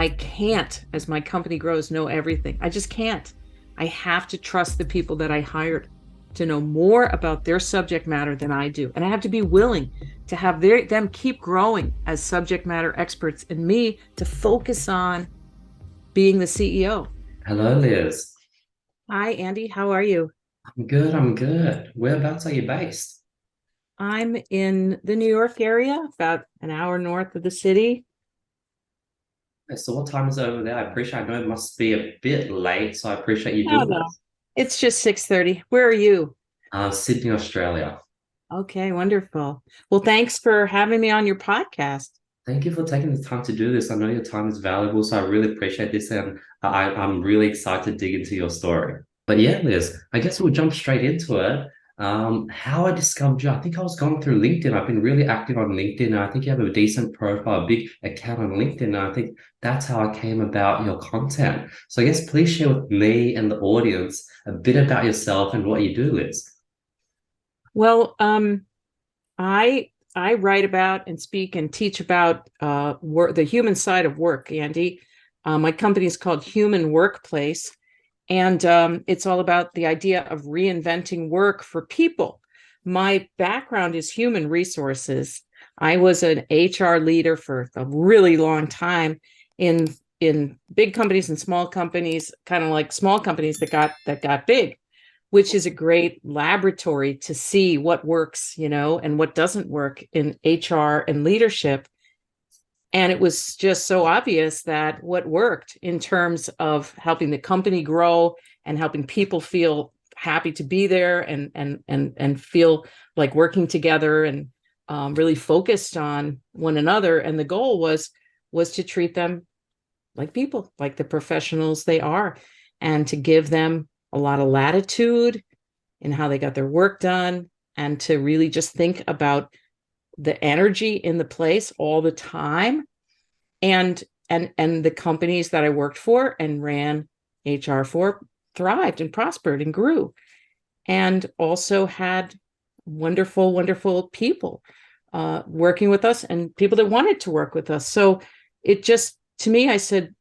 I can't, as my company grows, know everything. I just can't. I have to trust the people that I hired to know more about their subject matter than I do. And I have to be willing to have them keep growing as subject matter experts and me to focus on being the CEO. Hello, Liz. Hi, Andy. How are you? I'm good. I'm good. Whereabouts are you based? I'm in the New York area, about an hour north of the city. Okay, so what time is it over there? I appreciate. I know it must be a bit late, so I appreciate you No, doing no. this. It's just 6:30. Where are you? Sydney, Australia. Okay, wonderful. Well, thanks for having me on your podcast. Thank you for taking the time to do this. I know your time is valuable, so I really appreciate this, and I'm really excited to dig into your story. But yeah, Liz, I guess we'll jump straight into it. How I discovered you, I think I was going through LinkedIn. I've been really active on LinkedIn, and I think you have a decent profile, a big account on LinkedIn, and I think that's how I came about your content. So I guess please share with me and the audience a bit about yourself and what you do, Liz. Well, I write about and speak and teach about work, the human side of work, Andy. My company is called Human Workplace, and it's all about the idea of reinventing work for people. My background is human resources. I was an HR leader for a really long time in in big companies and small companies, kind of like small companies that got big, which is a great laboratory to see what works, and what doesn't work in HR and leadership. And it was just so obvious that what worked in terms of helping the company grow and helping people feel happy to be there and feel like working together and really focused on one another. And the goal was to treat them like people, like the professionals they are, and to give them a lot of latitude in how they got their work done, and to really just think about the energy in the place all the time. And the companies that I worked for and ran HR for thrived and prospered and grew, and also had wonderful, wonderful people working with us and people that wanted to work with us. So it just, to me, I said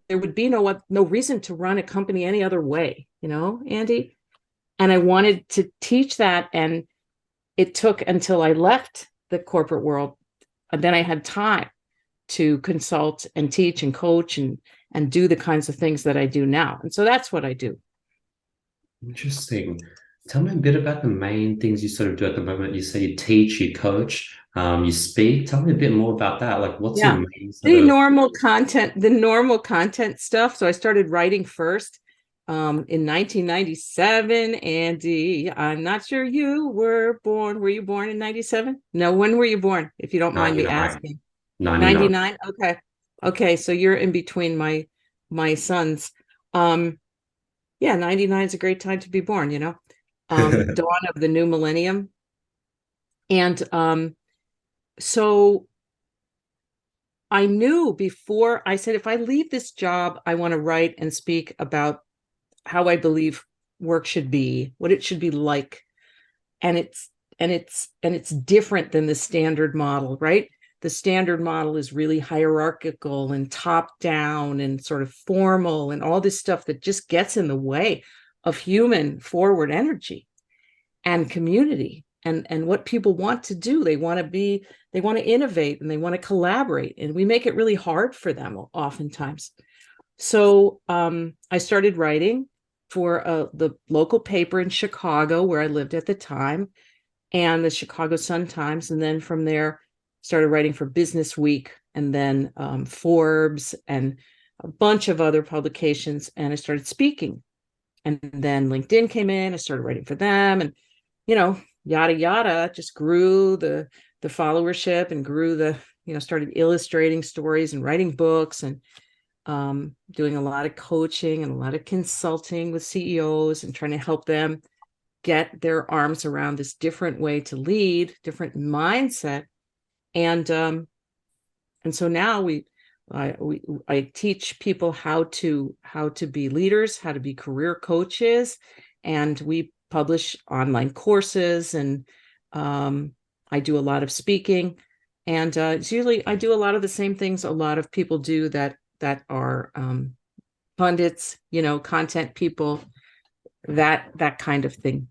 there would be no reason to run a company any other way, Andy. And I wanted to teach that. And it took until I left the corporate world, and then I had time to consult and teach and coach and do the kinds of things that I do now. And so that's what I do. Interesting. Tell me a bit about the main things you sort of do at the moment. You say you teach, you coach, you speak. Tell me a bit more about that. Like, what's your Yeah. main sort of? The normal content stuff. So I started writing first in 1997. Andy, I'm not sure you were born. Were you born in 97? No, when were you born? If you don't mind me 99. asking. 99. 99? Okay. Okay, so you're in between my sons. Um, yeah, 99 is a great time to be born. Dawn of the new millennium. And so I knew before I said, if I leave this job, I want to write and speak about how I believe work should be, what it should be like. And it's different than the standard model, right? The standard model is really hierarchical and top down and sort of formal and all this stuff that just gets in the way of human forward energy and community and what people want to do. They want to innovate and they want to collaborate, and we make it really hard for them oftentimes. So I started writing for the local paper in Chicago where I lived at the time, and the Chicago Sun-Times. And then from there, started writing for Business Week, and then Forbes and a bunch of other publications. And I started speaking. And then LinkedIn came in. I started writing for them, and yada yada, just grew the followership and grew started illustrating stories and writing books and doing a lot of coaching and a lot of consulting with CEOs and trying to help them get their arms around this different way to lead, different mindset. And so now I teach people how to be leaders, how to be career coaches, and we publish online courses, and I do a lot of speaking. And it's usually I do a lot of the same things a lot of people do that that are pundits, content people, that kind of thing.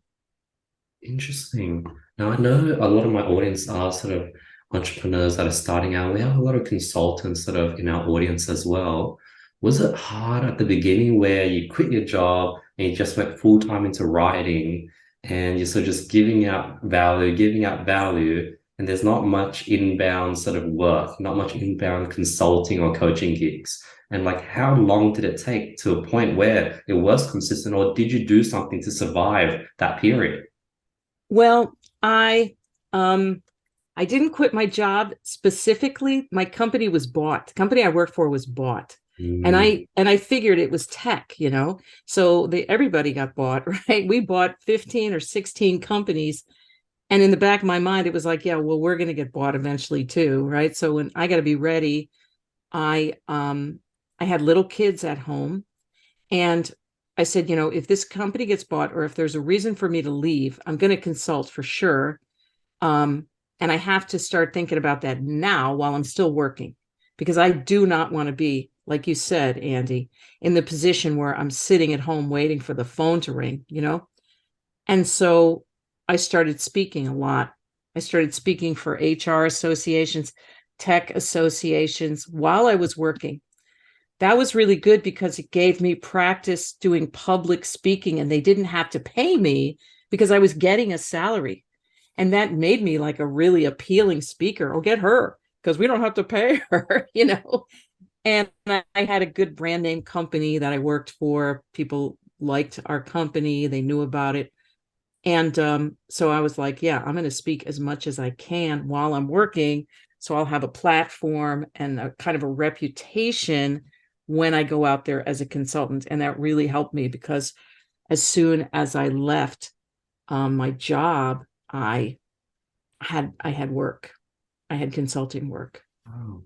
Interesting. Now, I know a lot of my audience are sort of entrepreneurs that are starting out. We have a lot of consultants sort of in our audience as well. Was it hard at the beginning where you quit your job and you just went full time into writing and you're sort of just giving out value, and there's not much inbound sort of work, not much inbound consulting or coaching gigs? And like, how long did it take to a point where it was consistent, or did you do something to survive that period? Well, I didn't quit my job specifically. My company was bought. The company I worked for was bought. And Mm. I figured it was tech. So everybody got bought, right? We bought 15 or 16 companies. And in the back of my mind, it was like, yeah, well, we're going to get bought eventually too, right? So when I got to be ready, I had little kids at home, and I said, if this company gets bought or if there's a reason for me to leave, I'm going to consult for sure. Um, and I have to start thinking about that now while I'm still working, because I do not want to be, like you said, Andy, in the position where I'm sitting at home waiting for the phone to ring. And so I started speaking a lot. I started speaking for HR associations, tech associations while I was working. That was really good because it gave me practice doing public speaking, and they didn't have to pay me because I was getting a salary. And that made me like a really appealing speaker. Oh, get her because we don't have to pay her. And I had a good brand name company that I worked for. People liked our company, they knew about it. And so I was like, yeah, I'm going to speak as much as I can while I'm working. So I'll have a platform and a kind of a reputation when I go out there as a consultant. And that really helped me because as soon as I left my job, I had work. I had consulting work. Oh.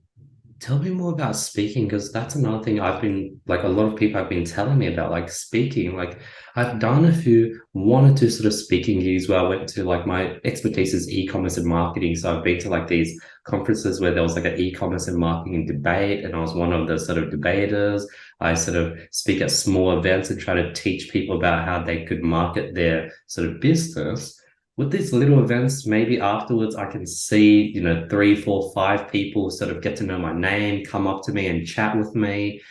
Tell me more about speaking, because that's another thing I've been like a lot of people have been telling me about, like speaking. Like I've done a few one or two sort of speaking gigs where I went to, like, my expertise is e-commerce and marketing. So I've been to like these conferences where there was like an e-commerce and marketing debate, and I was one of the sort of debaters. I sort of speak at small events and try to teach people about how they could market their sort of business. With these little events, maybe afterwards I can see, three, four, five people sort of get to know my name, come up to me and chat with me.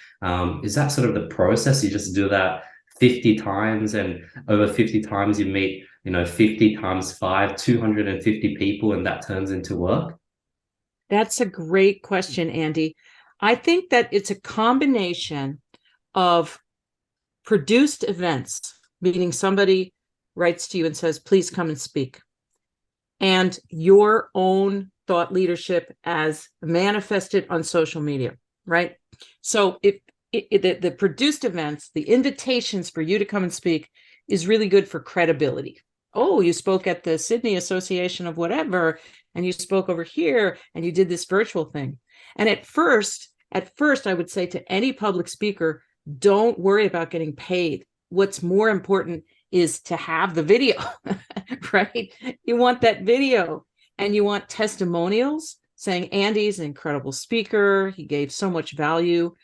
Is that sort of the process? You just do that 50 times, and over 50 times you meet, 50 times five, 250 people, and that turns into work? That's a great question, Andy. I think that it's a combination of produced events, meaning somebody writes to you and says, please come and speak, and your own thought leadership as manifested on social media, right? So if the produced events, the invitations for you to come and speak is really good for credibility. Oh, you spoke at the Sydney Association of whatever, and you spoke over here, and you did this virtual thing. And at first, I would say to any public speaker, don't worry about getting paid. What's more important is to have the video, right? You want that video, and you want testimonials saying Andy's an incredible speaker. He gave so much value.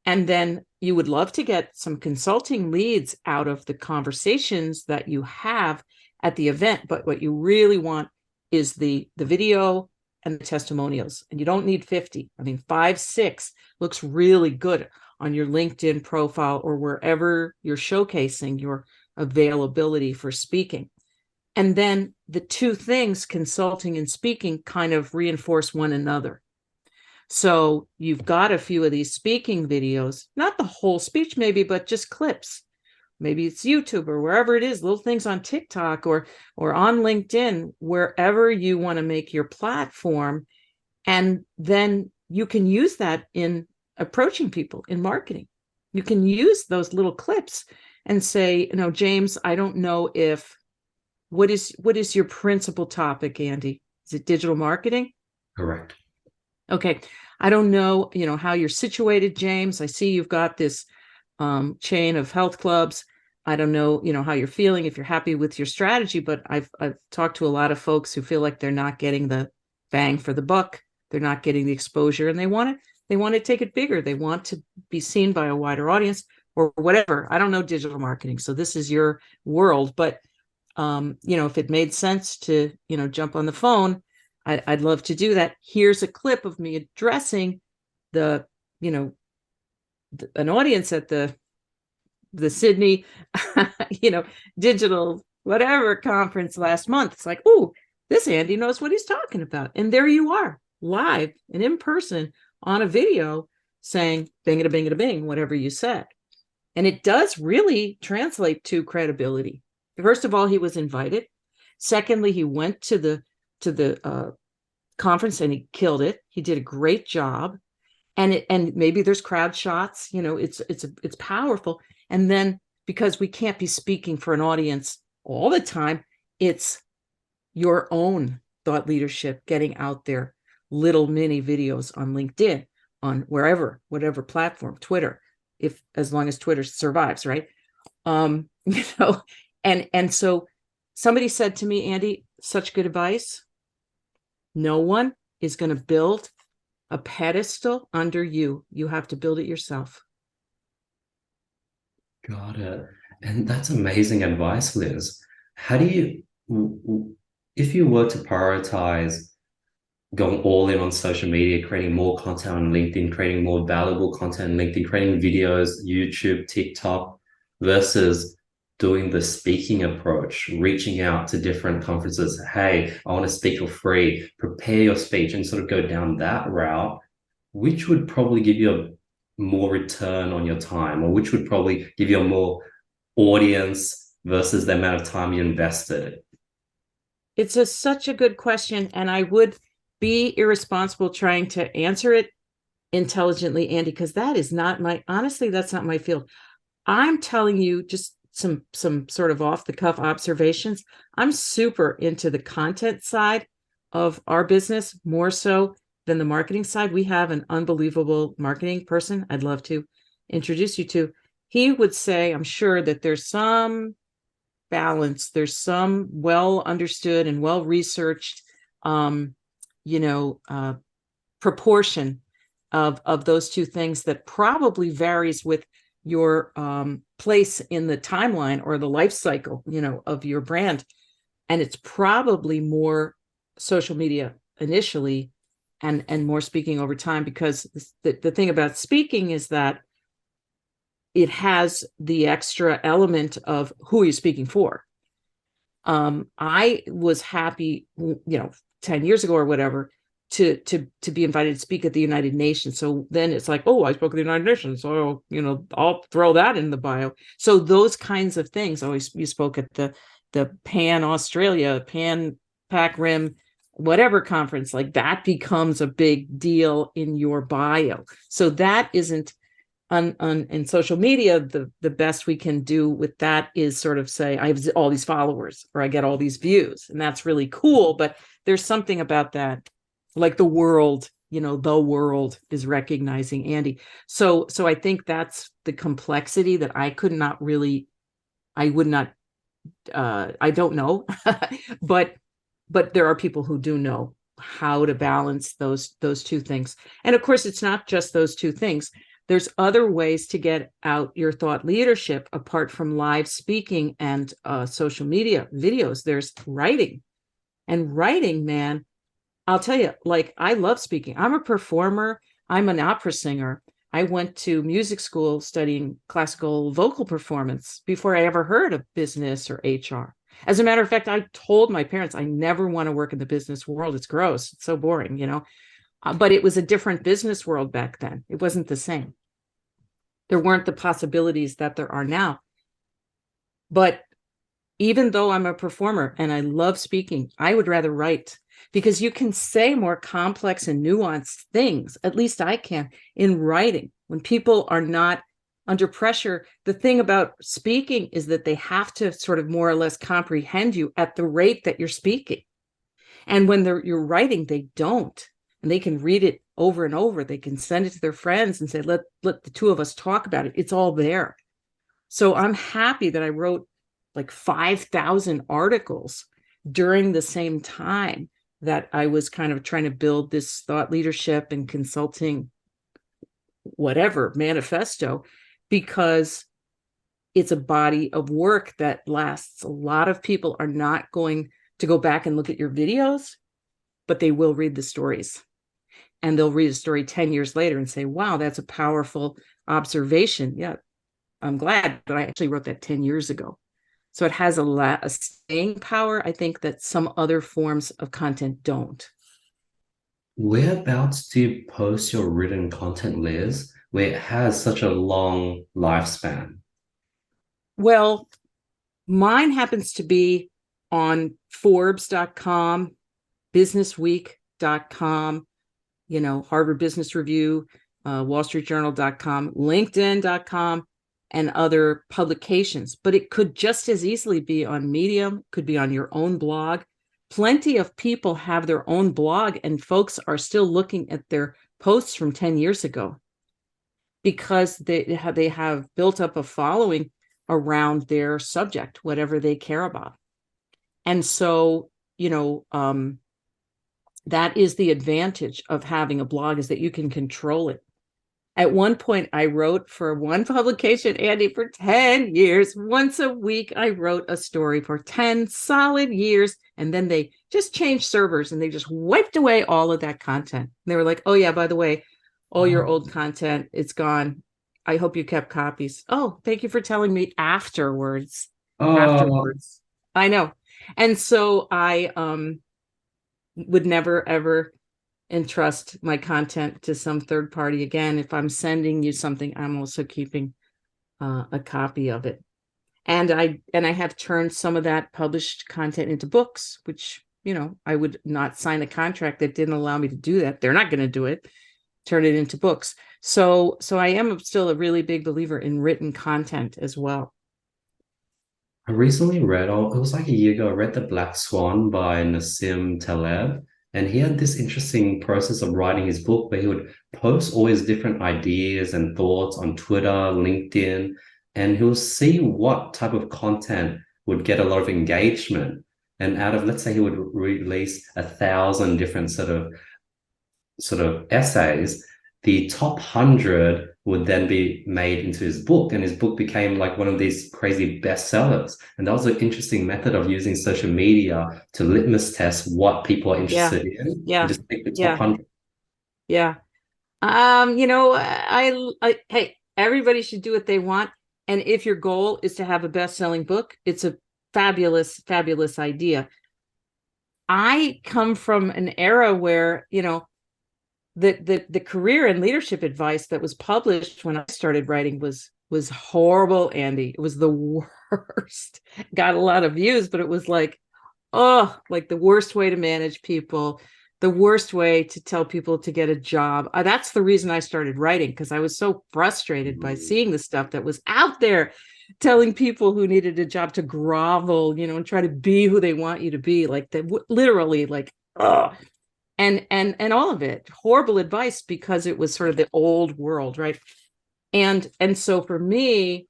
And then you would love to get some consulting leads out of the conversations that you have at the event. But what you really want is the video and the testimonials. And you don't need 50. I mean, 5, 6 looks really good on your LinkedIn profile or wherever you're showcasing your availability for speaking. And then the two things, consulting and speaking, kind of reinforce one another. So you've got a few of these speaking videos, not the whole speech maybe, but just clips. Maybe it's YouTube or wherever it is, little things on TikTok or on LinkedIn, wherever you want to make your platform. And then you can use that in approaching people in marketing. You can use those little clips and say, James, I don't know if what is your principal topic, Andy? Is it digital marketing? Correct. Okay. I don't know, how you're situated, James. I see you've got this chain of health clubs. I don't know, how you're feeling, if you're happy with your strategy, but I've talked to a lot of folks who feel like they're not getting the bang for the buck. They're not getting the exposure, and they want They want to take it bigger. They want to be seen by a wider audience or whatever. I don't know digital marketing, so this is your world, but if it made sense to, jump on the phone, I'd love to do that. Here's a clip of me addressing the, an audience at the Sydney, digital whatever conference last month. It's like, oh, this Andy knows what he's talking about. And there you are, live and in person on a video saying bingada bingada bing, whatever you said. And it does really translate to credibility. First of all, he was invited. Secondly, he went to the conference and he killed it. He did a great job. And maybe there's crowd shots, it's powerful. And then because we can't be speaking for an audience all the time, it's your own thought leadership getting out there, little mini videos on LinkedIn, on wherever, whatever platform, Twitter, as long as Twitter survives, right? And so somebody said to me, Andy, such good advice. No one is going to build a pedestal under you. You have to build it yourself. Got it. And that's amazing advice, Liz. How do if you were to prioritize going all in on social media, creating more content on LinkedIn, creating more valuable content on LinkedIn, creating videos, YouTube, TikTok, versus doing the speaking approach, reaching out to different conferences. Hey, I want to speak for free, prepare your speech and sort of go down that route, which would probably give you a more return on your time, or which would probably give you a more audience versus the amount of time you invested? It's such a good question. And I would be irresponsible trying to answer it intelligently, Andy, because that's not my field. I'm telling you just some sort of off the cuff observations. I'm super into the content side of our business, more so than the marketing side. We have an unbelievable marketing person I'd love to introduce you to. He would say, I'm sure, that there's some balance, there's some well understood and well researched proportion of those two things that probably varies with your place in the timeline or the life cycle, of your brand. And it's probably more social media initially and more speaking over time, because the thing about speaking is that it has the extra element of who you're speaking for. I was happy, 10 years ago or whatever, to be invited to speak at the United Nations. So then it's like, oh, I spoke at the United Nations, so I'll throw that in the bio. So those kinds of things. Always, you spoke at the Pan Australia, Pan Pac Rim, whatever conference, like that becomes a big deal in your bio. So that isn't in social media. The best we can do with that is sort of say, I have all these followers, or I get all these views, and that's really cool. But there's something about that, like the world is recognizing Andy. So I think that's the complexity that I would not, I don't know, but there are people who do know how to balance those two things. And of course, it's not just those two things. There's other ways to get out your thought leadership apart from live speaking and social media videos. There's writing. And writing, man, I'll tell you, like, I love speaking. I'm a performer. I'm an opera singer. I went to music school studying classical vocal performance before I ever heard of business or HR. As a matter of fact, I told my parents I never want to work in the business world. It's gross. It's so boring, but it was a different business world back then. It wasn't the same. There weren't the possibilities that there are now. But even though I'm a performer and I love speaking, I would rather write, because you can say more complex and nuanced things. At least I can in writing. When people are not under pressure, the thing about speaking is that they have to sort of more or less comprehend you at the rate that you're speaking. And when you're writing, they don't. And they can read it over and over. They can send it to their friends and say, let the two of us talk about it. It's all there. So I'm happy that I wrote like 5,000 articles during the same time that I was kind of trying to build this thought leadership and consulting whatever manifesto, because it's a body of work that lasts. A lot of people are not going to go back and look at your videos, but they will read the stories. And they'll read a story 10 years later and say, wow, that's a powerful observation. Yeah, I'm glad, but I actually wrote that 10 years ago. So it has a lot of staying power, I think, that some other forms of content don't. Whereabouts do you post your written content, Liz, where it has such a long lifespan? Well, mine happens to be on Forbes.com, businessweek.com, Harvard Business Review, wallstreetjournal.com, LinkedIn.com, and other publications. But it could just as easily be on Medium, could be on your own blog. Plenty of people have their own blog, and folks are still looking at their posts from 10 years ago because they have built up a following around their subject, whatever they care about. And so, that is the advantage of having a blog, is that you can control it. At one point, I wrote for one publication, Andy, for 10 years. Once a week, I wrote a story for 10 solid years. And then they just changed servers and they just wiped away all of that content. And they were like, oh, yeah, by the way, all your old content, it's gone. I hope you kept copies. Oh, thank you for telling me afterwards. Oh, Afterwards. I know. And so I would never, ever entrust my content to some third party again. If I'm sending you something, I'm also keeping a copy of it. And I have turned some of that published content into books, which, I would not sign a contract that didn't allow me to do that. They're not going to do it. Turn it into books. So I am still a really big believer in written content as well. I recently read, it was like a year ago, I read The Black Swan by Nassim Taleb. And he had this interesting process of writing his book where he would post all his different ideas and thoughts on Twitter, LinkedIn, and he'll see what type of content would get a lot of engagement. And out of, let's say he would release 1,000 different sort of essays, the top 100 would then be made into his book, and his book became like one of these crazy bestsellers. And that was an interesting method of using social media to litmus test what people are Yeah. interested in and Yeah. just pick the top Yeah. 100. Yeah. Hey, everybody should do what they want. And if your goal is to have a best-selling book, it's a fabulous, fabulous idea. I come from an era where, the career and leadership advice that was published when I started writing was horrible, Andy. It was the worst. Got a lot of views, but it was like the worst way to manage people, the worst way to tell people to get a job. That's the reason I started writing, because I was so frustrated by seeing the stuff that was out there telling people who needed a job to grovel, and try to be who they want you to be, like literally, like, and all of it horrible advice, because it was sort of the old world, right? And so for me,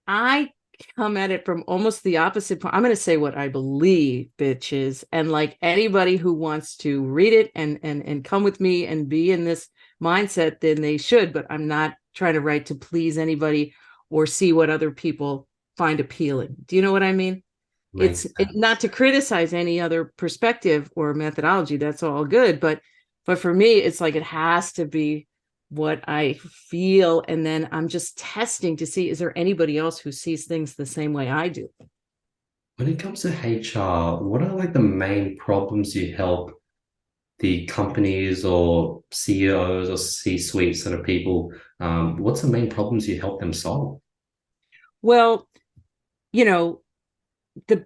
I come at it from almost the opposite point. I'm going to say what I believe, bitches. And like anybody who wants to read it and come with me and be in this mindset, then they should. But I'm not trying to write to please anybody or see what other people find appealing. Do you know what I mean? Makes Not sense. to criticize any other perspective or methodology. That's all good. But for me, it's like it has to be what I feel. And then I'm just testing to see, is there anybody else who sees things the same way I do? When it comes to HR, what are like the main problems you help the companies or CEOs or C-suite sort of people? What's the main problems you help them solve? Well, you know, the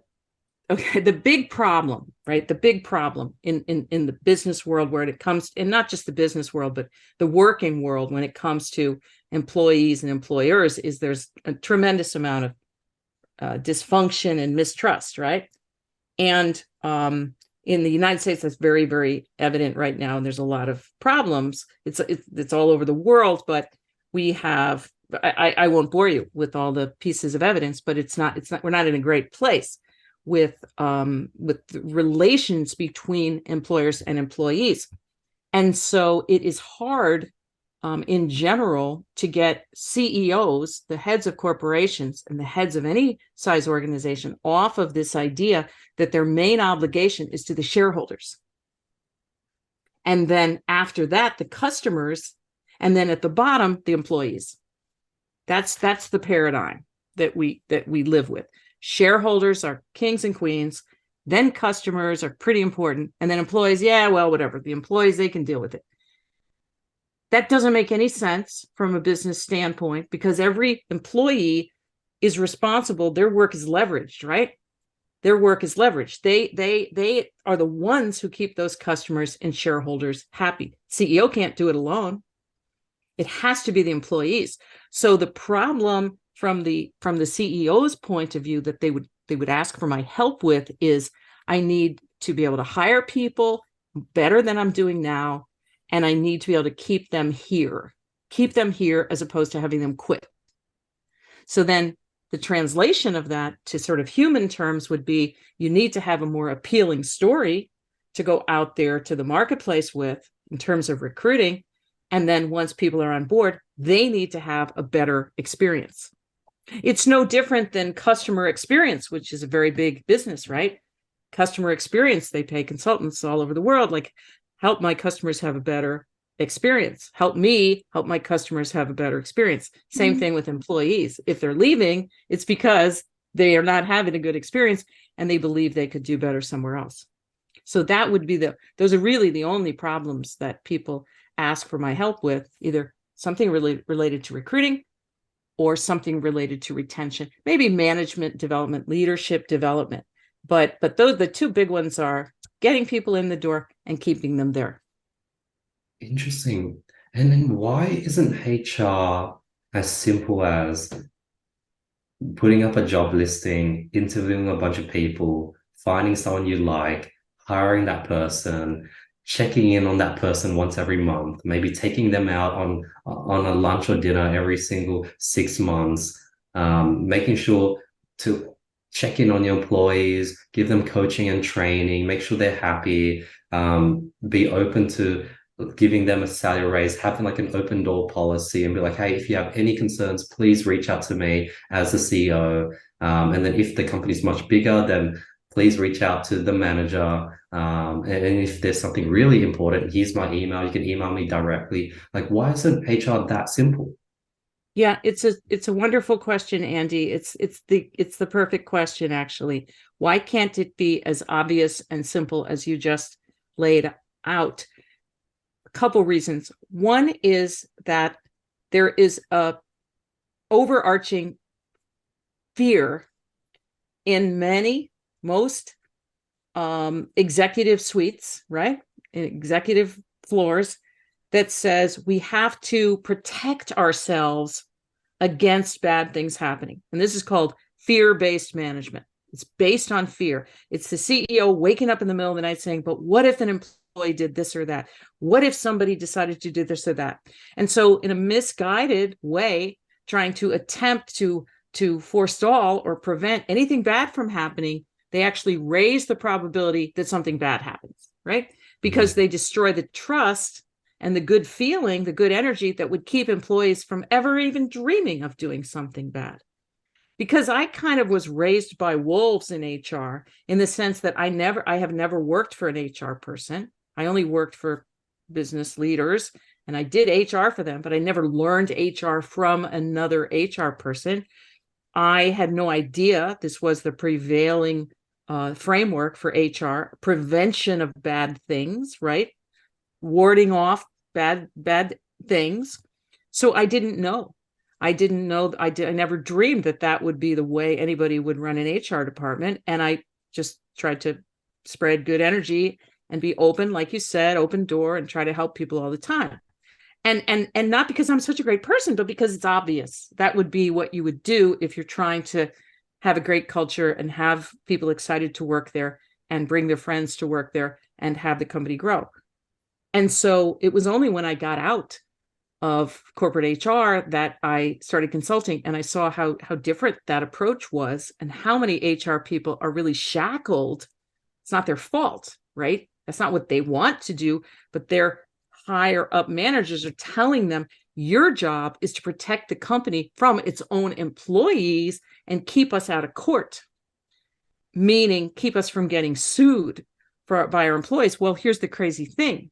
the big problem, right? The big problem in the business world, where it comes, and not just the business world, but the working world, when it comes to employees and employers, is there's a tremendous amount of dysfunction and mistrust, right? And in the United States, that's very, very evident right now. And there's a lot of problems. It's all over the world, but we have. I won't bore you with all the pieces of evidence, but it's not. We're not in a great place with relations between employers and employees, and so it is hard in general to get CEOs, the heads of corporations and the heads of any size organization, off of this idea that their main obligation is to the shareholders. And then after that, the customers, and then at the bottom, the employees. That's the paradigm that we live with. Shareholders are kings and queens, then customers are pretty important, and then employees, yeah, well, whatever. The employees, they can deal with it. That doesn't make any sense from a business standpoint because every employee is responsible. Their work is leveraged, right? Their work is leveraged. They are the ones who keep those customers and shareholders happy. CEO can't do it alone. It has to be the employees. So the problem from the CEO's point of view that they would ask for my help with is I need to be able to hire people better than I'm doing now. And I need to be able to keep them here as opposed to having them quit. So then the translation of that to sort of human terms would be you need to have a more appealing story to go out there to the marketplace with in terms of recruiting. And then once people are on board, they need to have a better experience. It's no different than customer experience, which is a very big business, right? Customer experience, they pay consultants all over the world, like, help my customers have a better experience. Help me help my customers have a better experience. Same thing with employees. If they're leaving, it's because they are not having a good experience and they believe they could do better somewhere else. So that would be those are really the only problems that people ask for my help with, either something related to recruiting or something related to retention, maybe management development, leadership development. But those, the two big ones are getting people in the door and keeping them there. Interesting. And then why isn't HR as simple as putting up a job listing, interviewing a bunch of people, finding someone you like, hiring that person, checking in on that person once every month, maybe taking them out on a lunch or dinner every single 6 months, making sure to check in on your employees, give them coaching and training, make sure they're happy, be open to giving them a salary raise, having like an open door policy and be like, hey, if you have any concerns, please reach out to me as the CEO. And then if the company's much bigger, then please reach out to the manager. And if there's something really important, here's my email. You can email me directly. Like, why isn't HR that simple? Yeah, it's a wonderful question, Andy. It's the perfect question, actually. Why can't it be as obvious and simple as you just laid out? A couple reasons. One is that there is a overarching fear in most executive suites, right? Executive floors that says we have to protect ourselves against bad things happening. And this is called fear-based management. It's based on fear. It's the CEO waking up in the middle of the night saying, but what if an employee did this or that? What if somebody decided to do this or that? And so in a misguided way, trying to attempt to forestall or prevent anything bad from happening, they actually raise the probability that something bad happens, right? Because they destroy the trust and the good feeling, the good energy that would keep employees from ever even dreaming of doing something bad. Because I kind of was raised by wolves in HR in the sense that I have never worked for an HR person. I only worked for business leaders and I did HR for them, but I never learned HR from another HR person. I had no idea this was the prevailing framework for HR, prevention of bad things, right? Warding off bad things. So I didn't know. I never dreamed that would be the way anybody would run an HR department. And I just tried to spread good energy and be open, like you said, open door, and try to help people all the time. And not because I'm such a great person, but because it's obvious. That would be what you would do if you're trying to have a great culture and have people excited to work there and bring their friends to work there and have the company grow. And so it was only when I got out of corporate HR that I started consulting, and I saw how different that approach was and how many HR people are really shackled. It's not their fault, right? That's not what they want to do, but they're higher up managers are telling them your job is to protect the company from its own employees and keep us out of court, meaning keep us from getting sued by our employees. Well, here's the crazy thing.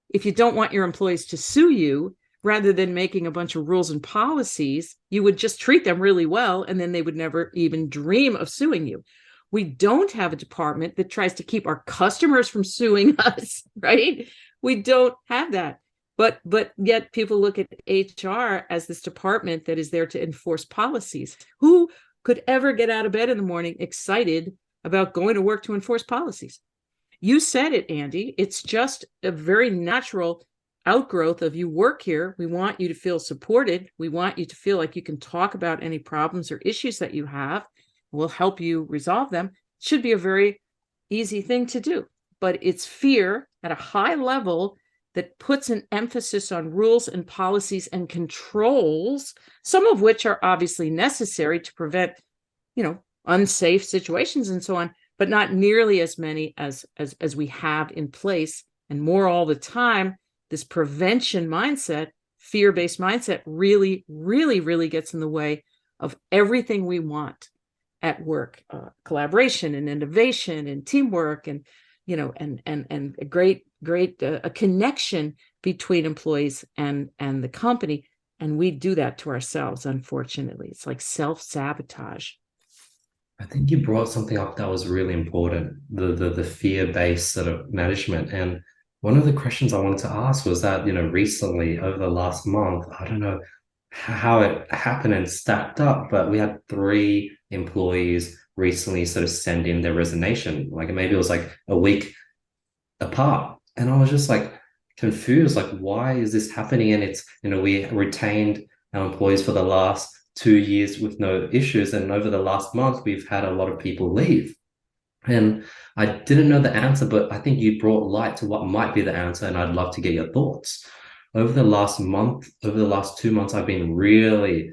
If you don't want your employees to sue you, rather than making a bunch of rules and policies, you would just treat them really well, and then they would never even dream of suing you. We don't have a department that tries to keep our customers from suing us, right? We don't have that. But yet people look at HR as this department that is there to enforce policies. Who could ever get out of bed in the morning excited about going to work to enforce policies? You said it, Andy. It's just a very natural outgrowth of you work here. We want you to feel supported. We want you to feel like you can talk about any problems or issues that you have. We'll help you resolve them. It should be a very easy thing to do, but it's fear at a high level that puts an emphasis on rules and policies and controls, some of which are obviously necessary to prevent, unsafe situations and so on, but not nearly as many as we have in place, and more all the time. This prevention mindset, fear-based mindset, really, really, really gets in the way of everything we want at work: collaboration and innovation and teamwork, and and a great a connection between employees and the company. And we do that to ourselves, unfortunately. It's like self-sabotage. I think you brought something up that was really important, the fear-based sort of management. And one of the questions I wanted to ask was that, recently over the last month, I don't know how it happened and stacked up, but we had 3 employees recently sort of send in their resignation. Like maybe it was like a week apart. And I was just like confused, like, why is this happening? And it's, we retained our employees for the last 2 years with no issues. And over the last month, we've had a lot of people leave. And I didn't know the answer, but I think you brought light to what might be the answer. And I'd love to get your thoughts. Over the last 2 months, I've been really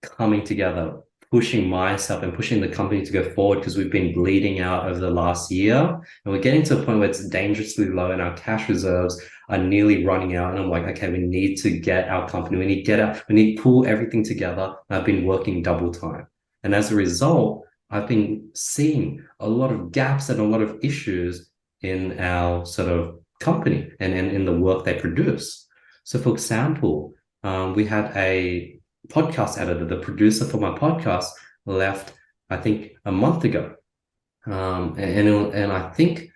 coming together, pushing myself and pushing the company to go forward, because we've been bleeding out over the last year, and we're getting to a point where it's dangerously low and our cash reserves are nearly running out. And I'm like, okay, we need to get our company, we need to pull everything together. I've been working double time. And as a result, I've been seeing a lot of gaps and a lot of issues in our sort of company and in the work they produce. So for example, we had a podcast editor, the producer for my podcast, left, I think, a month ago. And I think,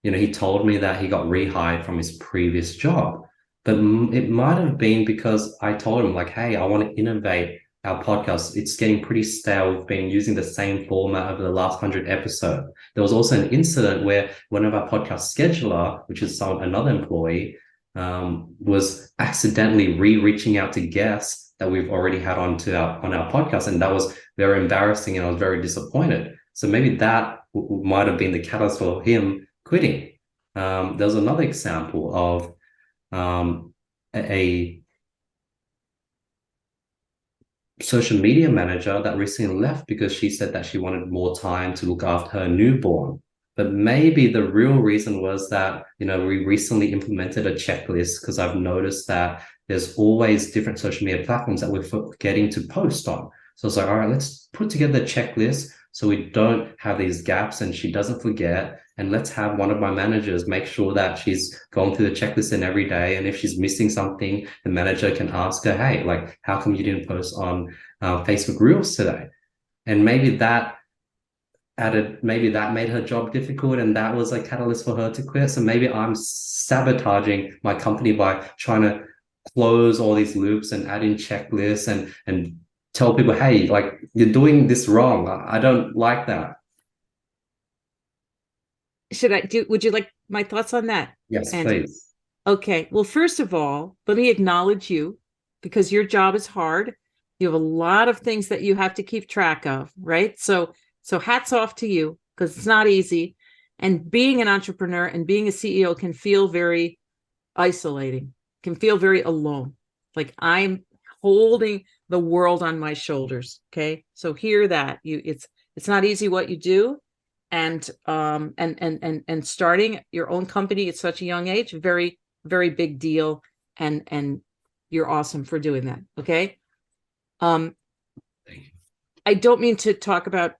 he told me that he got rehired from his previous job. But it might have been because I told him, like, hey, I want to innovate our podcast. It's getting pretty stale. We've been using the same format over the last 100 episodes. There was also an incident where one of our podcast scheduler, which is another employee, was accidentally reaching out to guests that we've already had on our podcast. And that was very embarrassing, and I was very disappointed. So maybe that might have been the catalyst for him quitting. There's another example of a social media manager that recently left because she said that she wanted more time to look after her newborn. But maybe the real reason was that, we recently implemented a checklist, because I've noticed that there's always different social media platforms that we're forgetting to post on. So it's like, all right, let's put together a checklist so we don't have these gaps and she doesn't forget. And let's have one of my managers make sure that she's gone through the checklist in every day. And if she's missing something, the manager can ask her, hey, like, how come you didn't post on Facebook Reels today? And maybe that made her job difficult, and that was a catalyst for her to quit. So maybe I'm sabotaging my company by trying to close all these loops and add in checklists and tell people, hey, like, you're doing this wrong. I don't like that. Would you like my thoughts on that? Yes, Andy? please. Okay. Well, first of all, let me acknowledge you, because your job is hard. You have a lot of things that you have to keep track of, right? So hats off to you, because it's not easy. And being an entrepreneur and being a CEO can feel very isolating, can feel very alone. Like I'm holding the world on my shoulders. Okay. So hear that. It's not easy what you do. And starting your own company at such a young age, very, very big deal, and you're awesome for doing that. Okay. Um, I don't mean to talk about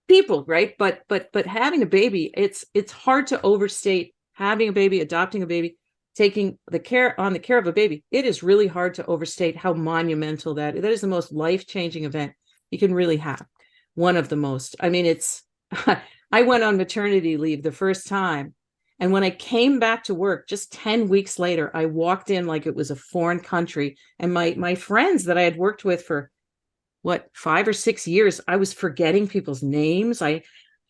people, right? But having a baby, it's hard to overstate having a baby, adopting a baby, taking the care of a baby. It is really hard to overstate how monumental that is. The most life-changing event you can really have. One of the most. I mean, it's I went on maternity leave the first time. And when I came back to work just 10 weeks later, I walked in like it was a foreign country. And my friends that I had worked with for what, 5 or 6 years, I was forgetting people's names. I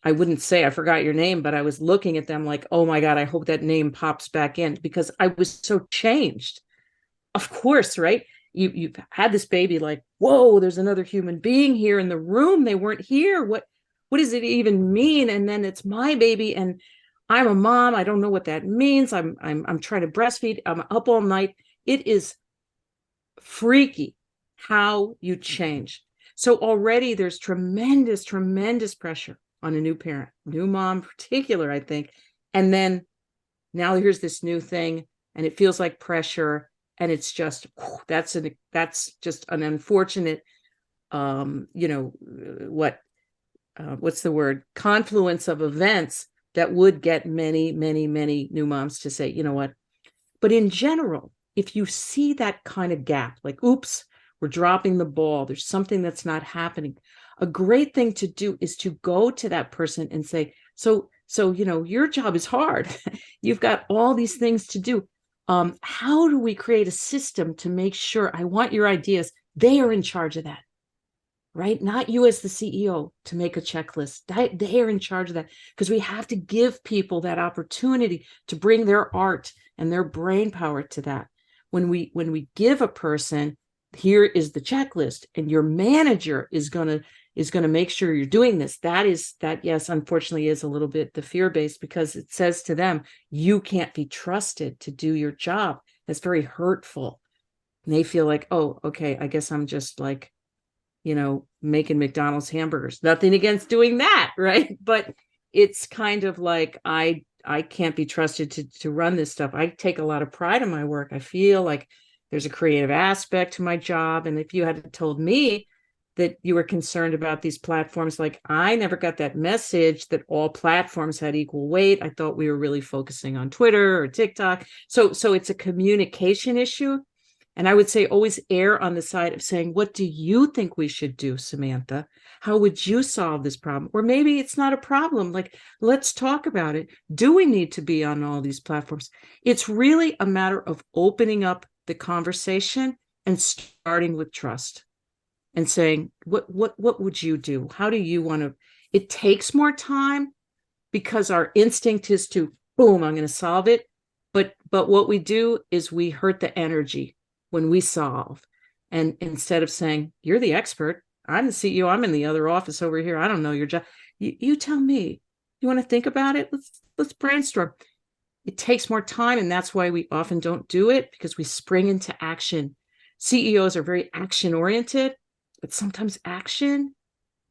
wouldn't say I forgot your name, but I was looking at them like, oh my God, I hope that name pops back in, because I was so changed. Of course, right? You've had this baby, like, whoa, there's another human being here in the room. They weren't here. What does it even mean? And then it's my baby, and I'm a mom. I don't know what that means. I'm trying to breastfeed. I'm up all night. It is freaky how you change. So already there's tremendous pressure on a new parent, new mom in particular, I think. And then now here's this new thing, and it feels like pressure, and it's just that's just an unfortunate what's the word, confluence of events that would get many new moms to say, you know what. But in general, if you see that kind of gap, like, oops, we're dropping the ball, there's something that's not happening, a great thing to do is to go to that person and say, so your job is hard. You've got all these things to do. How do we create a system to make sure, I want your ideas, they are in charge of that, right? Not you as the CEO to make a checklist. They are in charge of that, because we have to give people that opportunity to bring their art and their brain power to that. When we give a person, here is the checklist, and your manager is going to make sure you're doing this. Yes, unfortunately, is a little bit the fear-based, because it says to them, you can't be trusted to do your job. That's very hurtful. And they feel like, oh, okay, I guess I'm just like, making McDonald's hamburgers. Nothing against doing that, right? But it's kind of like, I can't be trusted to run this stuff. I take a lot of pride in my work. I feel like there's a creative aspect to my job. And if you had told me that you were concerned about these platforms, like, I never got that message that all platforms had equal weight. I thought we were really focusing on Twitter or TikTok. So it's a communication issue. And I would say always err on the side of saying, what do you think we should do, Samantha? How would you solve this problem? Or maybe it's not a problem. Like, let's talk about it. Do we need to be on all these platforms? It's really a matter of opening up the conversation and starting with trust and saying, what would you do? How do you want to? It takes more time, because our instinct is to, boom, I'm going to solve it. But what we do is we hurt the energy when we solve. And instead of saying, you're the expert, I'm the CEO, I'm in the other office over here, I don't know your job. You tell me. You want to think about it? Let's brainstorm. It takes more time, and that's why we often don't do it, because we spring into action. CEOs are very action oriented, but sometimes action,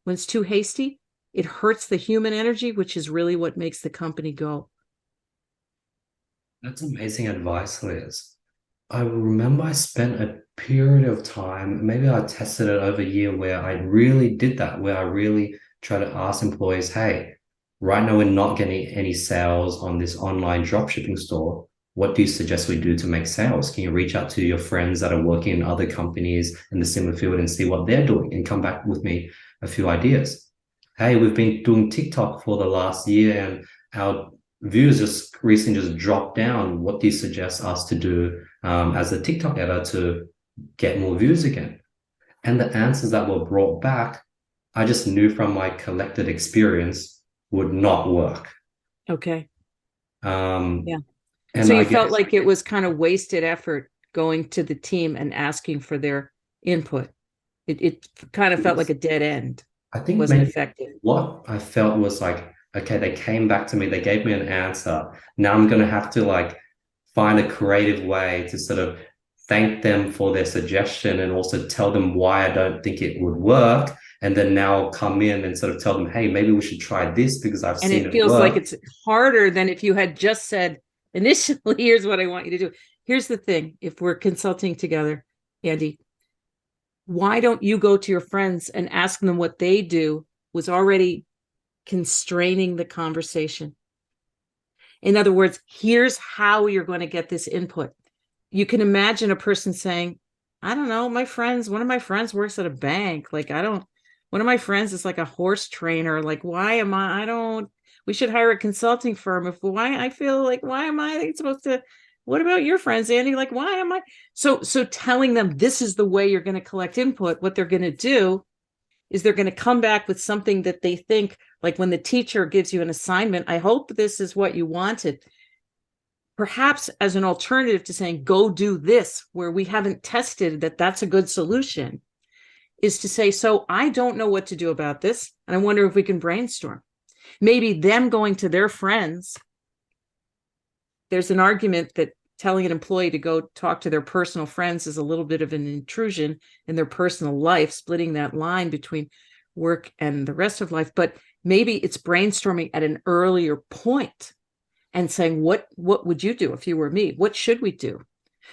when it's too hasty, it hurts the human energy, which is really what makes the company go. That's amazing advice, Liz. I remember I spent a period of time, maybe I tested it over a year, where I really did that, where I really try to ask employees, hey, right now we're not getting any sales on this online dropshipping store. What do you suggest we do to make sales? Can you reach out to your friends that are working in other companies in the similar field and see what they're doing, and come back with me a few ideas? Hey, we've been doing TikTok for the last year and our views just recently just dropped down. What do you suggest us to do as a TikTok editor to get more views again? And the answers that were brought back, I just knew from my collected experience would not work. Okay. Um, Yeah. and So I you felt guess like it was kind of wasted effort going to the team and asking for their input. It kind of felt like a dead end. I think Wasn't maybe effective. what I felt was like, okay, they came back to me, they gave me an answer. Now I'm going to have to like find a creative way to sort of thank them for their suggestion and also tell them why I don't think it would work. And then now I'll come in and sort of tell them, hey, maybe we should try this because I've And seen it it feels like work. it's harder than if you had just said, initially, here's what I want you to do. Here's the thing. If we're consulting together, Andy, why don't you go to your friends and ask them what they do was already constraining the conversation? In other words, here's how you're going to get this input. You can imagine a person saying, I don't know, one of my friends works at a bank. Like, one of my friends is like a horse trainer. Like, we should hire a consulting firm. Why am I supposed to, what about your friends, Andy? Like, why am I? So telling them this is the way you're going to collect input, what they're going to do is they're going to come back with something that they think, like when the teacher gives you an assignment, I hope this is what you wanted. Perhaps as an alternative to saying, go do this, where we haven't tested that that's a good solution, is to say, so I don't know what to do about this. And I wonder if we can brainstorm. Maybe them going to their friends. There's an argument that telling an employee to go talk to their personal friends is a little bit of an intrusion in their personal life, splitting that line between work and the rest of life. But maybe it's brainstorming at an earlier point and saying, what would you do if you were me? What should we do?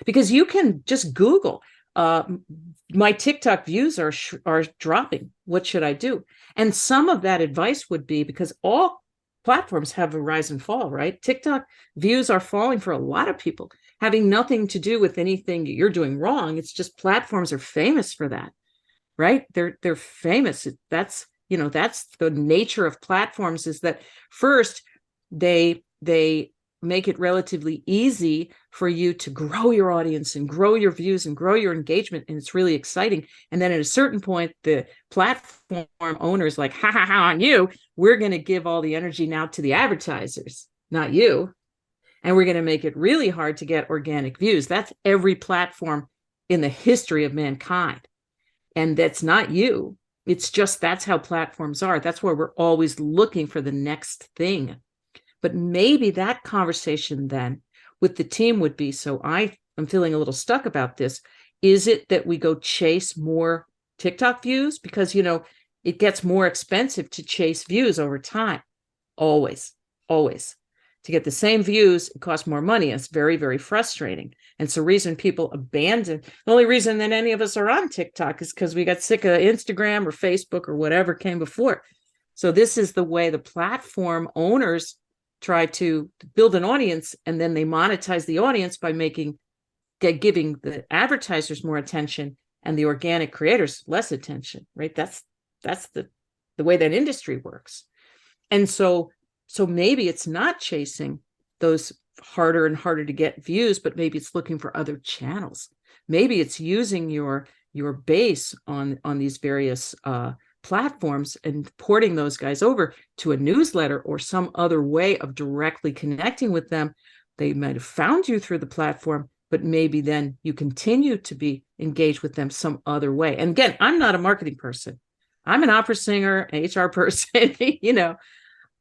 Because you can just Google, my TikTok views are dropping. What should I do? And some of that advice would be, because all platforms have a rise and fall, right? TikTok views are falling for a lot of people, having nothing to do with anything you're doing wrong. It's just platforms are famous for that, right? They're famous. That's the nature of platforms, is that first they make it relatively easy for you to grow your audience and grow your views and grow your engagement. And it's really exciting. And then at a certain point, the platform owners like, ha on you, we're going to give all the energy now to the advertisers, not you. And we're going to make it really hard to get organic views. That's every platform in the history of mankind. And that's not you. It's just, that's how platforms are. That's where we're always looking for the next thing. But maybe that conversation then with the team would be, so I'm feeling a little stuck about this. Is it that we go chase more TikTok views? Because, it gets more expensive to chase views over time. Always. To get the same views, it costs more money. It's very, very frustrating. And it's the reason people abandon. The only reason that any of us are on TikTok is because we got sick of Instagram or Facebook or whatever came before. So this is the way the platform owners try to build an audience, and then they monetize the audience by giving the advertisers more attention and the organic creators less attention, right? That's the way that industry works. And so maybe it's not chasing those harder and harder to get views, but maybe it's looking for other channels. Maybe it's using your base on these various platforms and porting those guys over to a newsletter or some other way of directly connecting with them. They might have found you through the platform, but maybe then you continue to be engaged with them some other way. And again, I'm not a marketing person. I'm an opera singer, an HR person.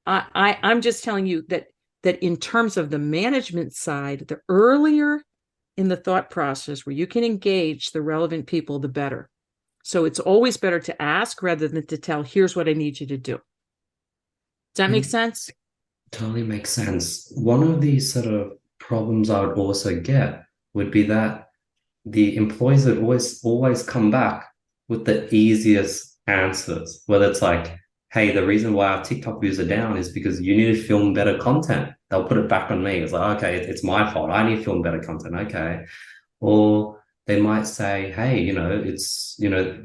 I'm just telling you that in terms of the management side, the earlier in the thought process where you can engage the relevant people, the better. So it's always better to ask rather than to tell, here's what I need you to do. Does that make sense? Totally makes sense. One of the sort of problems I would also get would be that the employees would always come back with the easiest answers, whether it's like, hey, the reason why our TikTok views are down is because you need to film better content. They'll put it back on me. It's like, okay, it's my fault. I need to film better content. Okay. Or they might say, hey,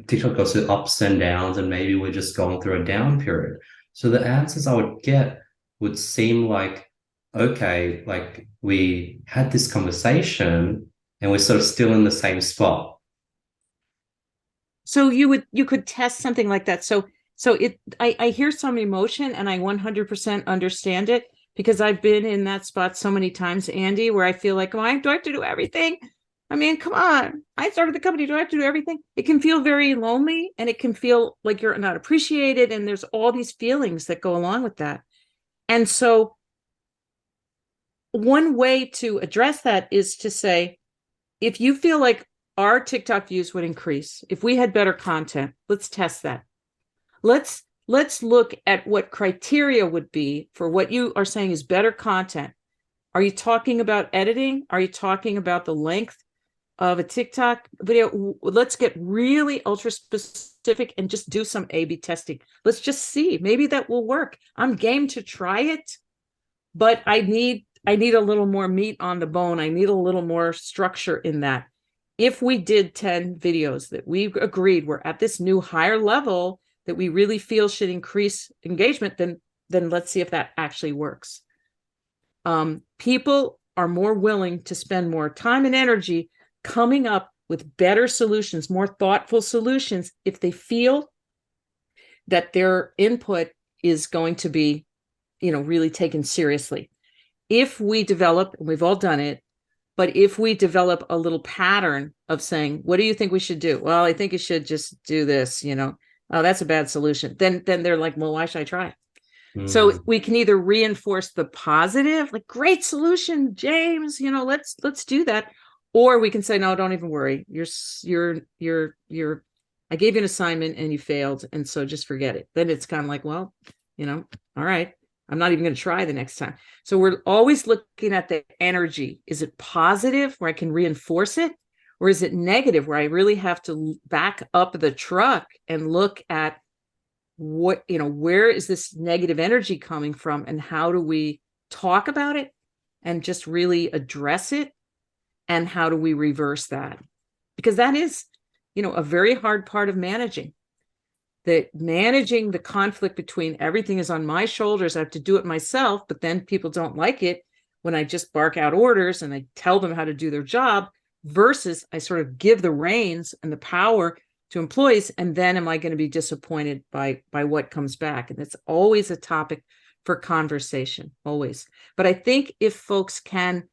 TikTok goes through ups and downs, and maybe we're just going through a down period. So the answers I would get would seem like, okay, like we had this conversation and we're sort of still in the same spot. So you could test something like that. So I hear some emotion and I 100% understand it, because I've been in that spot so many times, Andy, where I feel like, do I have to do everything? I mean, come on. I started the company. Do I have to do everything? It can feel very lonely, and it can feel like you're not appreciated. And there's all these feelings that go along with that. And so one way to address that is to say, if you feel like our TikTok views would increase if we had better content, let's test that. Let's look at what criteria would be for what you are saying is better content. Are you talking about editing? Are you talking about the length of a TikTok video? Let's get really ultra specific and just do some A/B testing. Let's just see. Maybe that will work. I'm game to try it, but I need a little more meat on the bone. I need a little more structure in that. If we did 10 videos that we agreed were at this new higher level that we really feel should increase engagement, then let's see if that actually works. People are more willing to spend more time and energy coming up with better solutions, more thoughtful solutions, if they feel that their input is going to be, really taken seriously. If we develop, and we've all done it, but if we develop a little pattern of saying, what do you think we should do? Well, I think you should just do this, oh, that's a bad solution. Then they're like, well, why should I try it? So we can either reinforce the positive, like, great solution, James, let's do that. Or we can say, no, don't even worry. I gave you an assignment and you failed. And so just forget it. Then it's kind of like, well, all right, I'm not even going to try the next time. So we're always looking at the energy. Is it positive where I can reinforce it? Or is it negative where I really have to back up the truck and look at where is this negative energy coming from, and how do we talk about it and just really address it, and how do we reverse that? Because that is, a very hard part of managing the conflict between everything is on my shoulders. I have to do it myself, but then people don't like it when I just bark out orders and I tell them how to do their job, versus I sort of give the reins and the power to employees, and then am I going to be disappointed by what comes back? And it's always a topic for conversation, always. But I think if folks can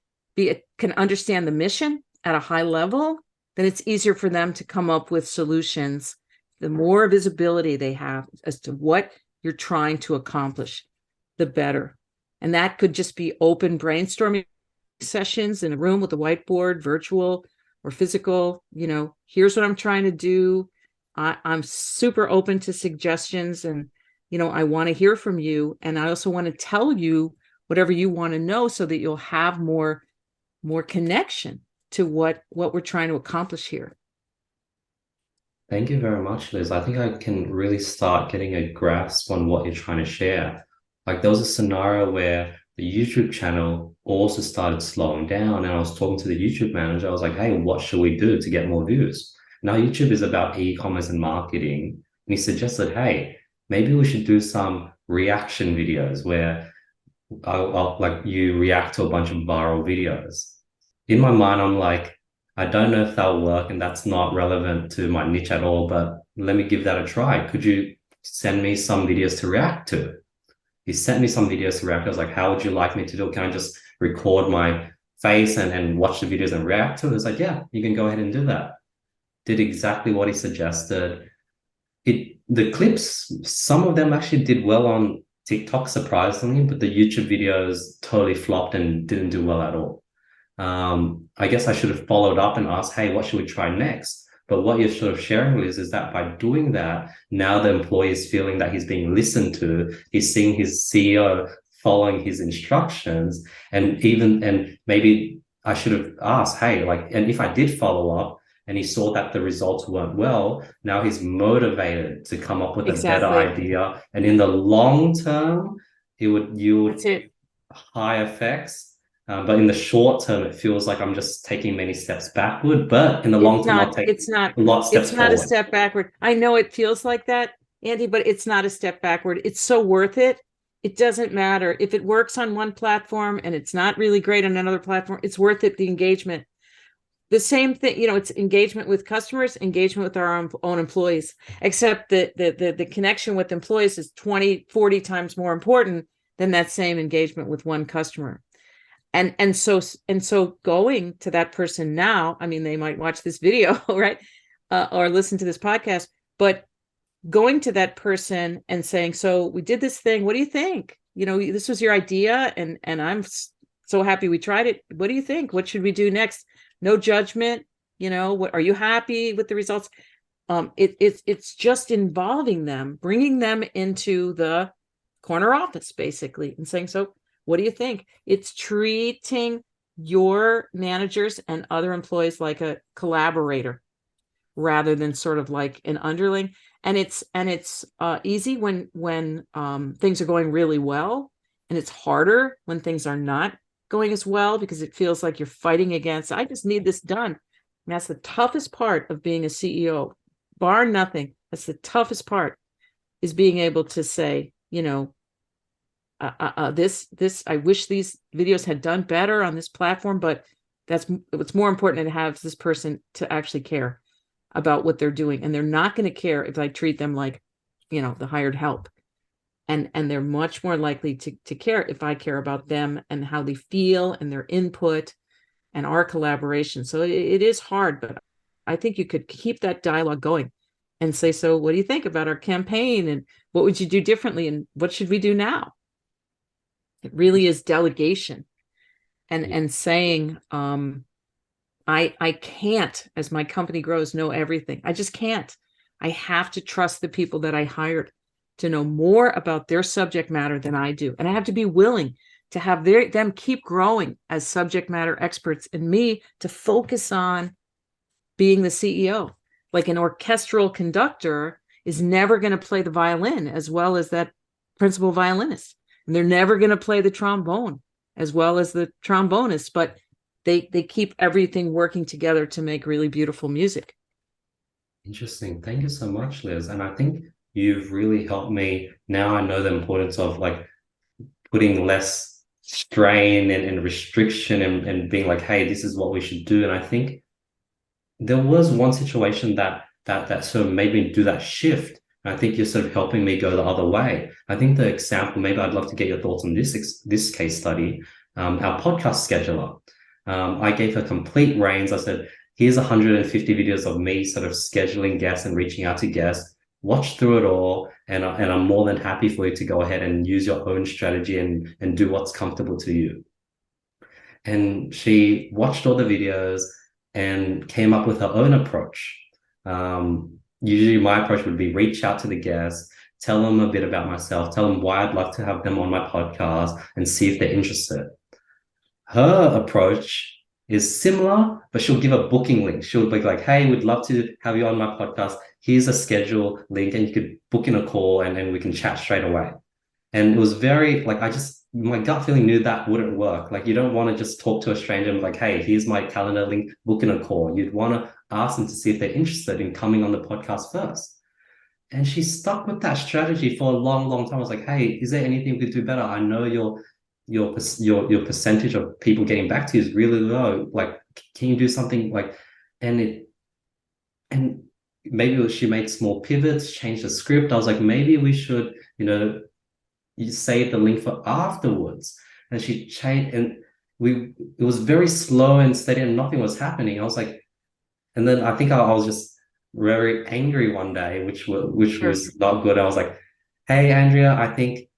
understand the mission at a high level, then it's easier for them to come up with solutions. The more visibility they have as to what you're trying to accomplish, the better. And that could just be open brainstorming sessions in a room with a whiteboard, virtual or physical. Here's what I'm trying to do. I'm super open to suggestions, and I want to hear from you, and I also want to tell you whatever you want to know, so that you'll have more connection to what we're trying to accomplish here. Thank you very much, Liz. I think I can really start getting a grasp on what you're trying to share. Like, there was a scenario where the YouTube channel also started slowing down, and I was talking to the YouTube manager. I was like, hey, what should we do to get more views? Now, YouTube is about e-commerce and marketing. And he suggested, hey, maybe we should do some reaction videos where like you react to a bunch of viral videos. In my mind, I'm like, I don't know if that'll work, and that's not relevant to my niche at all, but let me give that a try. Could you send me some videos to react to? He sent me some videos to react. I was like, how would you like me to do it? Can I just record my face and watch the videos and react to it? It's like, yeah, you can go ahead and do that. Did exactly what he suggested. The clips, some of them actually did well on TikTok, surprisingly, but the YouTube videos totally flopped and didn't do well at all. I guess I should have followed up and asked, hey, what should we try next? But what you're sort of sharing, Liz, is that by doing that, now the employee is feeling that he's being listened to. He's seeing his CEO following his instructions. And maybe I should have asked, hey, and if I did follow up and he saw that the results weren't well, now he's motivated to come up with a better idea. And in the long term, you would high effects. But in the short term, it feels like I'm just taking many steps backward. But in the long term, I'll take a lot of steps forward. It's not a step backward. I know it feels like that, Andy, but it's not a step backward. It's so worth it. It doesn't matter. If it works on one platform and it's not really great on another platform, it's worth it, the engagement. The same thing, it's engagement with customers, engagement with our own employees, except that the connection with employees is 20, 40 times more important than that same engagement with one customer. And so going to that person now, I mean, they might watch this video, right? Or listen to this podcast, but going to that person and saying, so we did this thing. What do you think? This was your idea, and I'm so happy we tried it. What do you think? What should we do next? No judgment. What are you happy with the results? It's just involving them, bringing them into the corner office, basically, and saying, so What do you think? It's treating your managers and other employees like a collaborator rather than sort of like an underling. And it's easy when things are going really well, and it's harder when things are not going as well, because it feels like you're fighting against, I just need this done. And that's the toughest part of being a CEO, bar nothing. That's the toughest part, is being able to say, this I wish these videos had done better on this platform, but that's what's more important, to have this person to actually care about what they're doing. And they're not going to care if I treat them like, the hired help. And they're much more likely to care if I care about them and how they feel and their input and our collaboration. So it is hard, but I think you could keep that dialogue going and say, so what do you think about our campaign, and what would you do differently, and what should we do now? It really is delegation, and saying, I can't, as my company grows, know everything. I just can't. I have to trust the people that I hired to know more about their subject matter than I do. And I have to be willing to have them keep growing as subject matter experts, and me to focus on being the CEO. Like an orchestral conductor is never going to play the violin as well as that principal violinist. And they're never going to play the trombone as well as the trombonist, but they keep everything working together to make really beautiful music. Interesting. Thank you so much, Liz. And I think you've really helped me. Now I know the importance of like putting less strain and restriction, and being like, hey, this is what we should do. And I think there was one situation that sort of made me do that shift. And I think you're sort of helping me go the other way. I think the example, maybe I'd love to get your thoughts on this case study, our podcast scheduler. I gave her complete reins. I said, here's 150 videos of me sort of scheduling guests and reaching out to guests. Watch through it all, and I'm more than happy for you to go ahead and use your own strategy and do what's comfortable to you. And she watched all the videos and came up with her own approach. Usually my approach would be reach out to the guests, tell them a bit about myself, tell them why I'd love to have them on my podcast, and see if they're interested. Her approach is similar, but she'll give a booking link. She'll be like, hey, we'd love to have you on my podcast. Here's a schedule link, and you could book in a call, and then we can chat straight away. And it was very, like, my gut feeling knew that wouldn't work. Like, you don't want to just talk to a stranger and be like, hey, here's my calendar link, book in a call. You'd want to ask them to see if they're interested in coming on the podcast first. And she stuck with that strategy for a long, long time. I was like, hey, is there anything we could do better? I know your percentage of people getting back to you is really low. Like, can you do something like, and maybe she made small pivots, changed the script. I was like, maybe we should, you save the link for afterwards. And she changed, and it was very slow and steady, and nothing was happening. I was like, and then I think I was just very angry one day, which was not good. I was like, hey, Andrea, I think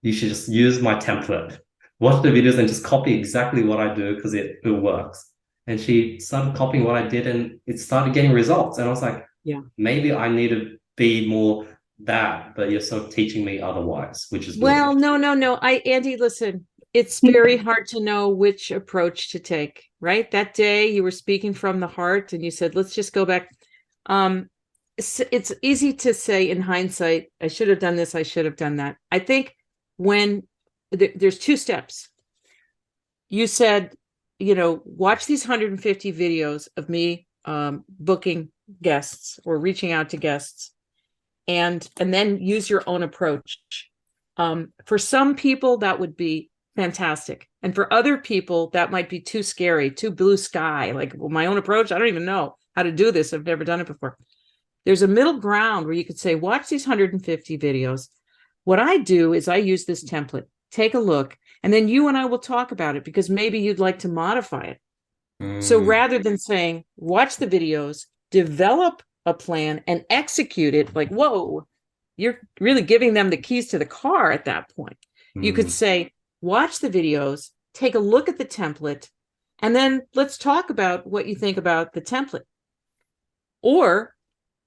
you should just use my template. Watch the videos and just copy exactly what I do, because it works. And she started copying what I did, and it started getting results. And I was like, yeah, maybe I need to be more that, but you're sort of teaching me otherwise, which is well, no. Andy, listen, it's very hard to know which approach to take, right? That day you were speaking from the heart, and you said, let's just go back. It's easy to say in hindsight, I should have done this, I should have done that. I think when there's two steps. You said, watch these 150 videos of me booking guests or reaching out to guests, and then use your own approach. For some people, that would be fantastic. And for other people, that might be too scary, too blue sky. Like, well, my own approach, I don't even know how to do this. I've never done it before. There's a middle ground where you could say, watch these 150 videos. What I do is I use this template, take a look, and then you and I will talk about it, because maybe you'd like to modify it. So rather than saying, watch the videos, develop a plan and execute it, like, whoa, you're really giving them the keys to the car at that point. You could say, watch the videos, take a look at the template, and then let's talk about what you think about the template. Or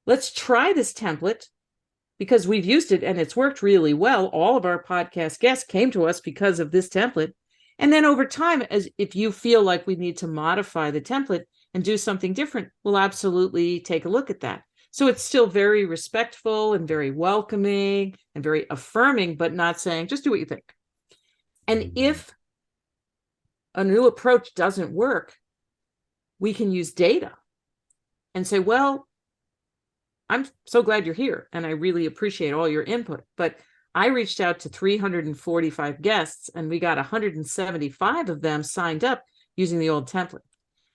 let's try this template because we've used it and it's worked really well. All of our podcast guests came to us because of this template. And then over time, as if you feel like we need to modify the template and do something different, we'll absolutely take a look at that. So it's still very respectful and very welcoming and very affirming, but not saying, just do what you think. And if a new approach doesn't work, we can use data and say, well, I'm so glad you're here and I really appreciate all your input. But I reached out to 345 guests and we got 175 of them signed up using the old template.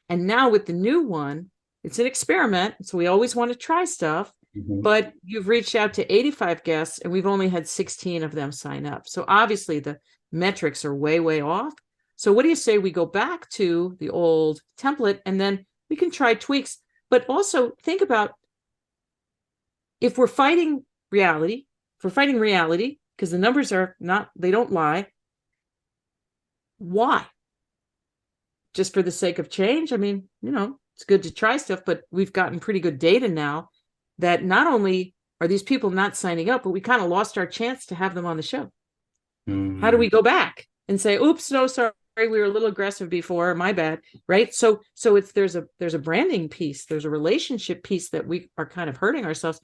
And now with the new one, it's an experiment. So we always want to try stuff, but you've reached out to 85 guests and we've only had 16 of them sign up. So obviously the metrics are way, way off. So what do you say we go back to the old template and then we can try tweaks, but also think about if we're fighting reality, because the numbers are not, they don't lie. Why? Just for the sake of change? I mean, it's good to try stuff, but we've gotten pretty good data now that not only are these people not signing up, but we kind of lost our chance to have them on the show. How do we go back and say, oops, no, sorry, we were a little aggressive before, my bad, right? So it's there's a branding piece, there's a relationship piece that we are kind of hurting ourselves.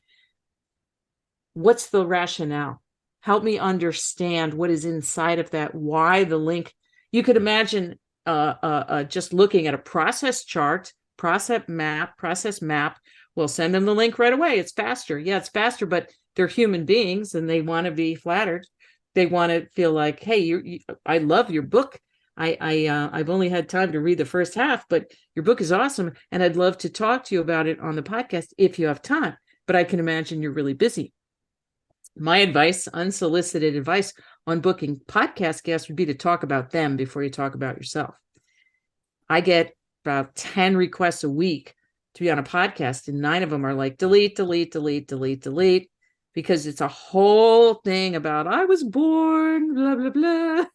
What's the rationale? Help me understand what is inside of that, why the link. You could imagine just looking at a process chart, process map. We'll send them the link right away. It's faster. Yeah, it's faster, but they're human beings and they want to be flattered. They want to feel like, hey, I love your book. I've only had time to read the first half, but your book is awesome. And I'd love to talk to you about it on the podcast if you have time. But I can imagine you're really busy. My advice, unsolicited advice on booking podcast guests would be to talk about them before you talk about yourself. I get about 10 requests a week to be on a podcast, and 9 of them are like, delete, because it's a whole thing about, I was born, blah, blah, blah.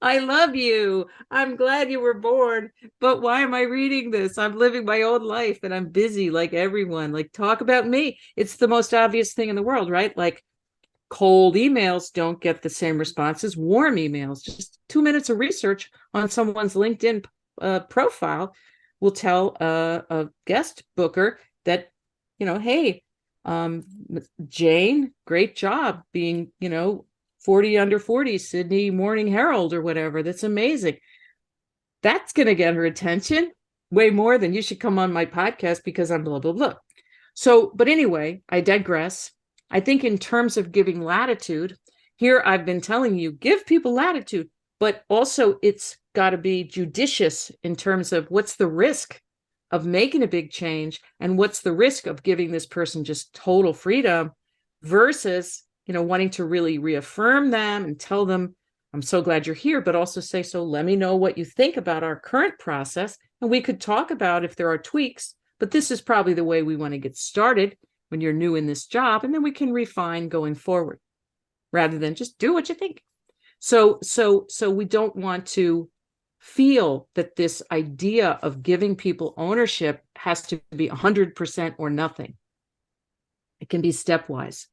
I love you. I'm glad you were born, but why am I reading this? I'm living my own life and I'm busy like everyone. Like, talk about me. It's the most obvious thing in the world, right? Like, cold emails don't get the same response as warm emails. Just 2 minutes of research on someone's LinkedIn profile will tell a guest booker that, hey, Jane, great job being, 40 under 40, Sydney Morning Herald or whatever. That's amazing. That's going to get her attention way more than you should come on my podcast because I'm blah, blah, blah. So, but anyway, I digress. I think in terms of giving latitude, here I've been telling you, give people latitude, but also it's got to be judicious in terms of what's the risk of making a big change and what's the risk of giving this person just total freedom versus, wanting to really reaffirm them and tell them, I'm so glad you're here, but also say, so let me know what you think about our current process. And we could talk about if there are tweaks, but this is probably the way we want to get started when you're new in this job, and then we can refine going forward rather than just do what you think. So we don't want to feel that this idea of giving people ownership has to be 100% or nothing. It can be stepwise.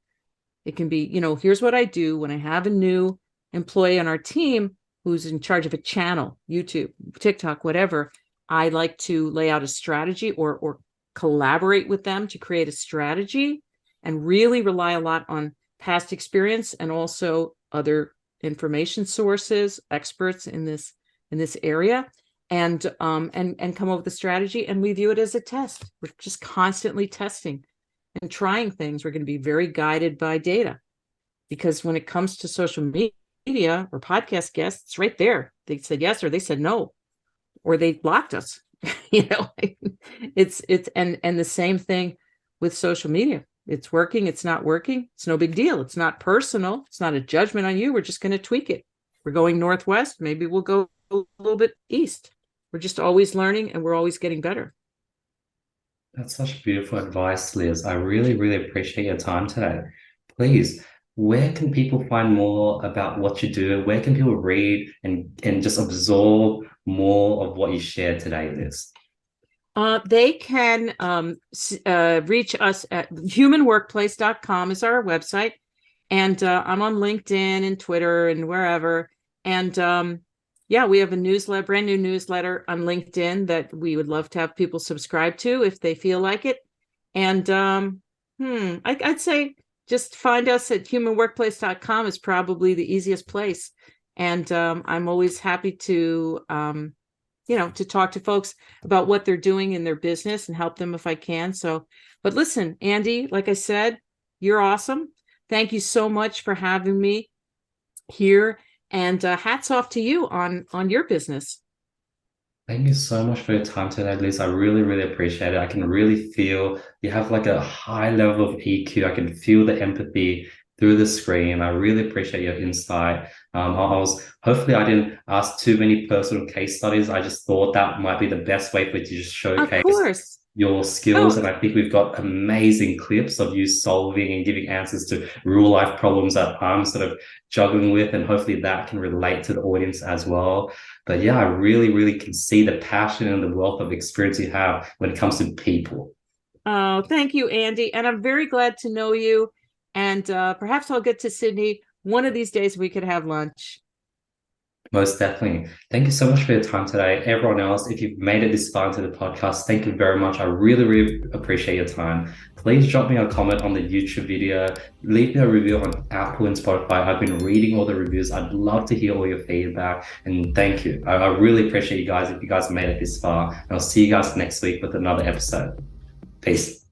It can be, here's what I do when I have a new employee on our team who's in charge of a channel, YouTube, TikTok, whatever. I like to lay out a strategy or collaborate with them to create a strategy and really rely a lot on past experience and also other information sources, experts in this area, and come up with a strategy. And we view it as a test. We're just constantly testing and trying things. We're going to be very guided by data, because when it comes to social media or podcast guests, it's right there. They said yes or they said no, or they blocked us. It's and the same thing with social media. It's working, it's not working, it's no big deal. It's not personal, it's not a judgment on you. We're just going to tweak it. We're going northwest, maybe we'll go a little bit east. We're just always learning and we're always getting better. That's such beautiful advice, Liz. I really, really appreciate your time today. Please, where can people find more about what you do? Where can people read and just absorb more of what you shared today, Liz? They can reach us at humanworkplace.com is our website. And I'm on LinkedIn and Twitter and wherever. And yeah, we have a newsletter, brand new newsletter on LinkedIn that we would love to have people subscribe to if they feel like it. And I'd say just find us at humanworkplace.com is probably the easiest place. And I'm always happy to to talk to folks about what they're doing in their business and help them if I can. So, but listen, Andy, like I said, you're awesome. Thank you so much for having me here, and hats off to you on your business. Thank you so much for your time today, Liz. I really, really appreciate it. I can really feel you have like a high level of EQ. I can feel the empathy through the screen. I really appreciate your insight. Hopefully I didn't ask too many personal case studies. I just thought that might be the best way for you to just Of showcase course. your skills. No, And I think we've got amazing clips of you solving and giving answers to real life problems that I'm sort of juggling with. And hopefully that can relate to the audience as well. But yeah, I really, really can see the passion and the wealth of experience you have when it comes to people. oh, thank you, Andy. And I'm very glad to know you. And perhaps I'll get to Sydney one of these days. We could have lunch. Most definitely. Thank you so much for your time today. Everyone else, if you've made it this far into the podcast, thank you very much. I really, really appreciate your time. Please drop me a comment on the YouTube video. Leave me a review on Apple and Spotify. I've been reading all the reviews. I'd love to hear all your feedback. And thank you. I really appreciate you guys if you guys made it this far. And I'll see you guys next week with another episode. Peace.